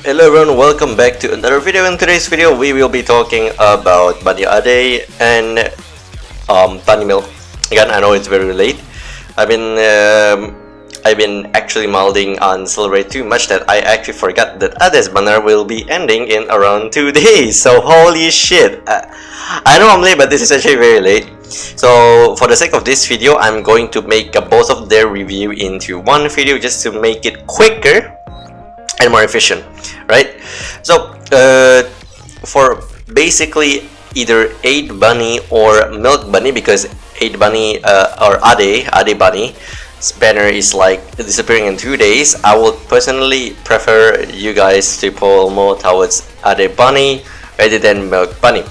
Hello everyone, welcome back to another video. In today's video, we will be talking about Bunny Ade and Bunny Milk. Again, I know it's very late. I've been actually molding on Celebrate too much that I actually forgot that Ade's banner will be ending in around 2 days. So holy shit! I know I'm late, but this is actually very late. So for the sake of this video, I'm going to make both of their review into one video just to make it quicker and more efficient, right? So for basically either 8 Bunny or Milk Bunny, because 8 Bunny or Ade Bunny banner is like disappearing in 2 days, I would personally prefer you guys to pull more towards Ade Bunny rather than Milk Bunny.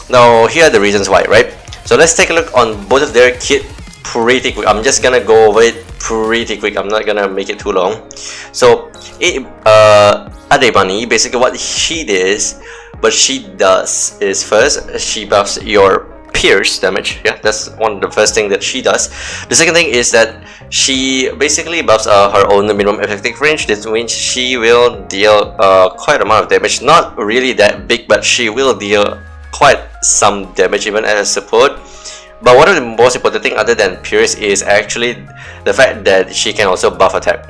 Now here are the reasons why, right? So let's take a look on both of their kit pretty quick. I'm just gonna go over it pretty quick. I'm not gonna make it too long. So Ade Bunny, basically what she does is first she buffs your pierce damage. Yeah, that's one of the first thing that she does. The second thing is that she basically buffs her own minimum effective range. This means she will deal quite a amount of damage. Not really that big, but she will deal quite some damage even as support. But one of the most important thing other than pierce is actually the fact that she can also buff attack.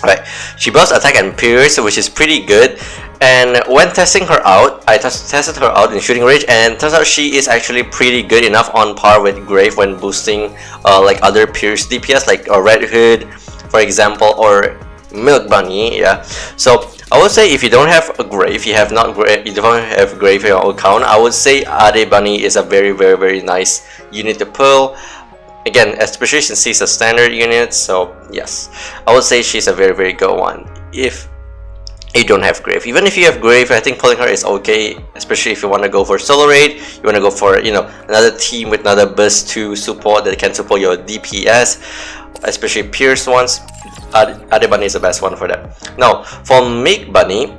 Right, she buffs attack and pierce, which is pretty good. And when testing her out, I tested her out in shooting range, and turns out she is actually pretty good enough, on par with Grave when boosting like other pierce DPS like Red Hood, for example, or Milk Bunny. Yeah, so I would say if you don't have a Grave, you don't have Grave in your account, I would say Ade Bunny is a very nice unit to pull. Again, especially since she's a standard unit, so yes, I would say she's a very good one if you don't have Grave. Even if you have Grave, I think pulling her is okay, especially if you want to go for solo raid, you want to go for, you know, another team with another burst 2 support that can support your DPS, especially pierce ones. Ade Bunny is the best one for that. Now for Milk Bunny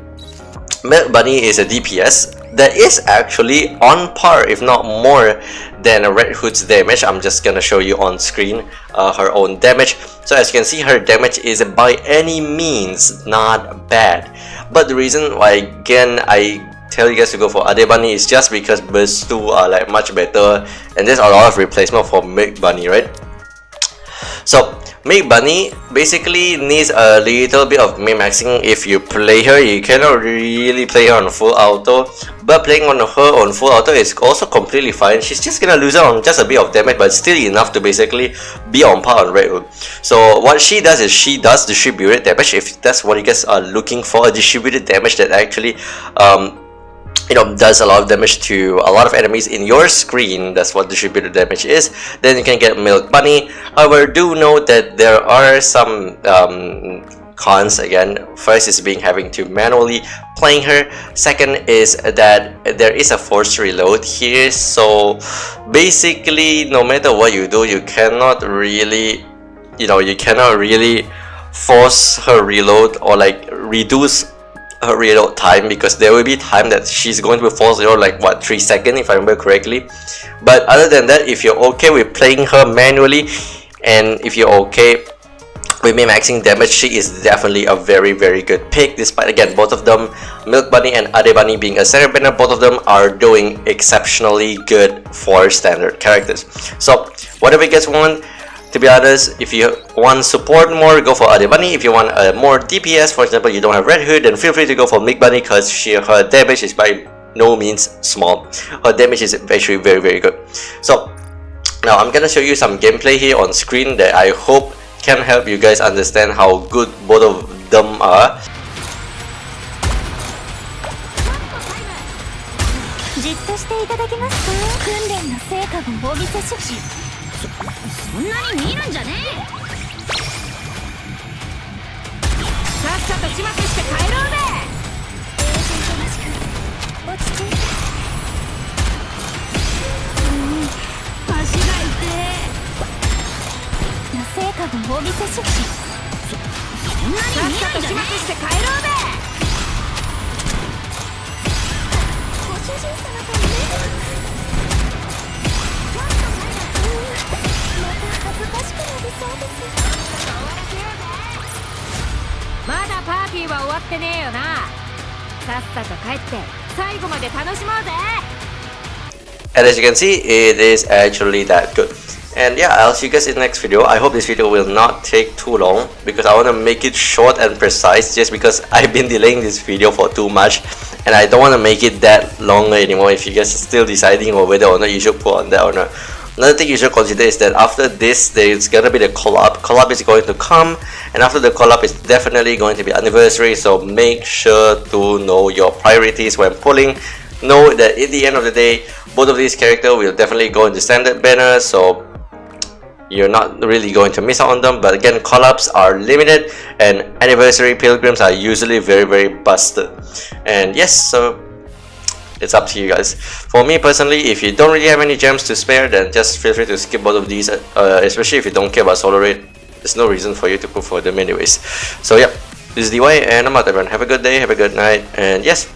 is a DPS that is actually on par, if not more, than Red Hood's damage. I'm just gonna show you on screen her own damage. So as you can see, her damage is by any means not bad. But the reason why again I tell you guys to go for Ade Bunny is just because burst 2 are like much better, and there's a lot of replacement for Milk Bunny, right? So Milk Bunny basically needs a little bit of min-maxing. If you play her, you cannot really play her on full auto, but playing on her on full auto is also completely fine. She's just gonna lose out on just a bit of damage, but still enough to basically be on par on Red Hood. So what she does is she does distributed damage. If that's what you guys are looking for, a distributed damage that actually you know, does a lot of damage to a lot of enemies in your screen. That's what distributed damage is. Then you can get Milk Bunny. However, do note that there are some cons. Again, first is having to manually playing her. Second is that there is a forced reload here. So basically, no matter what you do, you cannot really, force her reload or like reduce her reload time, because there will be time that she's going to be forced reload like what, 3 seconds if I remember correctly. But other than that, if you're okay with playing her manually, and if you're okay with min-maxing damage, she is definitely a very good pick. Despite again both of them, Milk Bunny and Ade Bunny being a standard banner, both of them are doing exceptionally good for standard characters. So whatever you guys want. To be honest, if you want support more, go for Ade Bunny. If you want more DPS, for example, you don't have Red Hood, then feel free to go for Milk Bunny, because her damage is by no means small. Her damage is actually very good. So now I'm gonna show you some gameplay here on screen that I hope can help you guys understand how good both of them are.そんなに見るんじゃねえ。さっさと始末して帰ろうぜ。落ち着いて。足が痛え。成果分を見せし。そんなに見るんじゃねえ。さっさと始末して帰ろうぜ。ご主人様とね。まだパーティーは終わってねえよな。さっさと帰って最後まで楽しもうぜ。 And as you can see, it is actually that good. And yeah, I'll see you guys in the next video. I hope this video will not take too long because I want to make it short and precise, just because I've been delaying this video for too much and I don't want to make it that longer anymore if you guys are still deciding on whether or not you should put on that or not. Another thing you should consider is that after this, there's gonna be the collab. Collab is going to come, and after the collab is definitely going to be anniversary, so make sure to know your priorities when pulling. Know that at the end of the day, both of these characters will definitely go into standard banner, so you're not really going to miss out on them. But again, collabs are limited and anniversary pilgrims are usually very busted. And yes, so it's up to you guys. For me personally, if you don't really have any gems to spare, then just feel free to skip both of these, especially if you don't care about solo raid. There's no reason for you to put for them anyways. So yeah, this is DY and I'm out everyone. Have a good day, have a good night, and yes,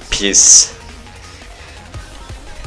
peace.